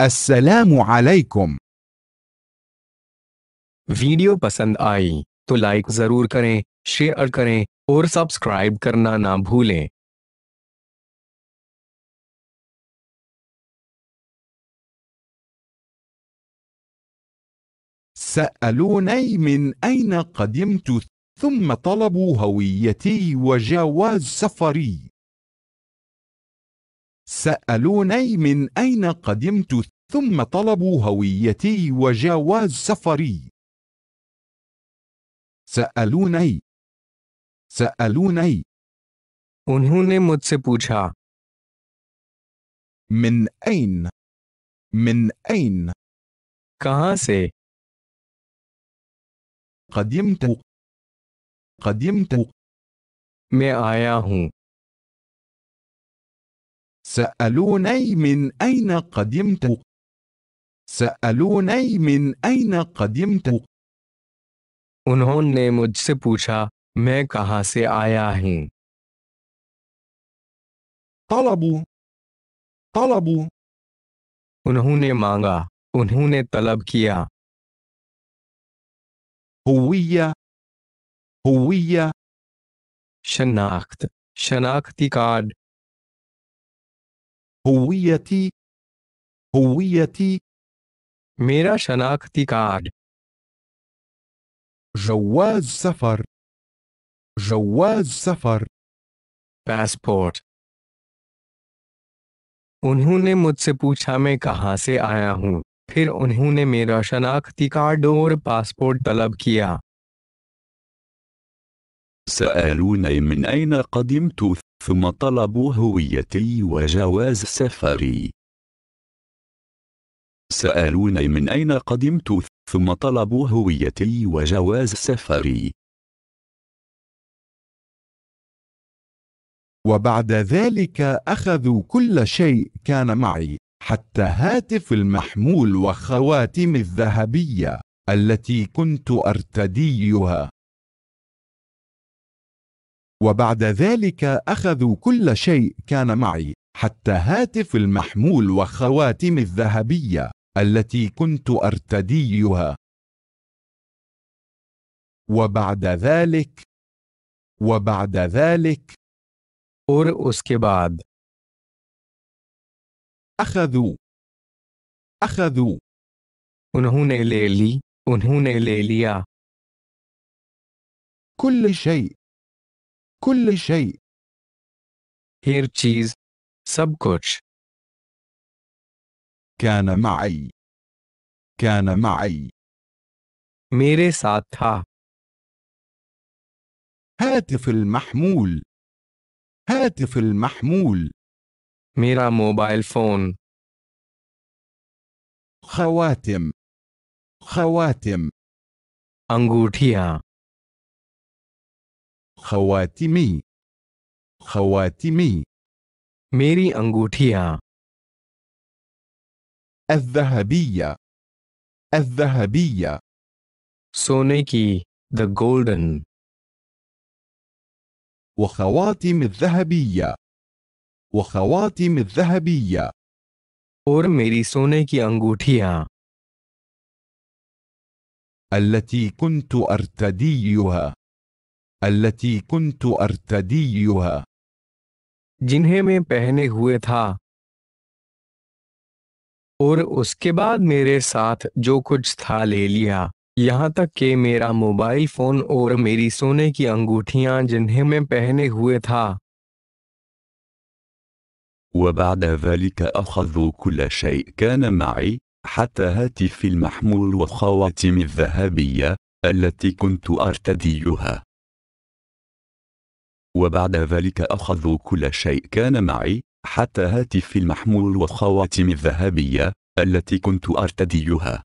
السلام عليكم. वीडियो पसंद आई तो लाइक जरूर करें, शेयर करें और सब्सक्राइब करना ना भूलें। سألوني من أين قدمت ثم طلبوا هويتي وجواز سفري. سألوني من أين قدمت ثم طلبوا هويتي وجواز سفري. سألوني उन्होंने मुझसे पूछा। من أين कहां से? قدمت मैं आया हूं। سألوني من أين قدمت. سألوني من أين قدمت. उन्होंने मुझसे पूछा मैं कहां से आया हूं। طلبوا उन्होंने मांगा, उन्होंने तलब किया। هوية शनाख्ती कार्ड। هويتي मेरा शनाख्ती कार्ड। جواز سفر पासपोर्ट। उन्होंने मुझसे पूछा मैं कहां से आया हूं, फिर उन्होंने मेरा शनाख्ती कार्ड और पासपोर्ट तलब किया। سألوني من أين قدمت ثم طلبوا هويتي وجواز سفري. سألوني من أين قدمت ثم طلبوا هويتي وجواز سفري. وبعد ذلك أخذوا كل شيء كان معي حتى هاتف المحمول وخواتم الذهبية التي كنت أرتديها. وبعد ذلك أخذوا كل شيء كان معي حتى هاتف المحمول وخواتم الذهبية التي كنت أرتديها. وبعد ذلك और उसके बाद أخذوا उन्होंने ले लिया। كل شيء हर चीज, सब कुछ। كان معي मेरे साथ था। هاتف المحمول मेरा मोबाइल फोन। خواتم अंगूठियां। خواتمي मेरी अंगूठियां। الذهبية सोने की, द गोल्डन। وخواتم الذهبية और मेरी सोने की अंगूठियां التي كنت أرتديها जिन्हें मैं पहने हुए था। और उसके बाद मेरे साथ जो कुछ था ले लिया, यहाँ तक कि मेरा मोबाइल फोन और मेरी सोने की अंगूठियां जिन्हें मैं पहने हुए था। وبعد ذلك أخذوا كل شيء كان معي حتى هاتفي المحمول وخواتم الذهبية التي كنت أرتديها. وبعد ذلك أخذوا كل شيء كان معي حتى هاتفي المحمول وخواتم الذهبية التي كنت أرتديها.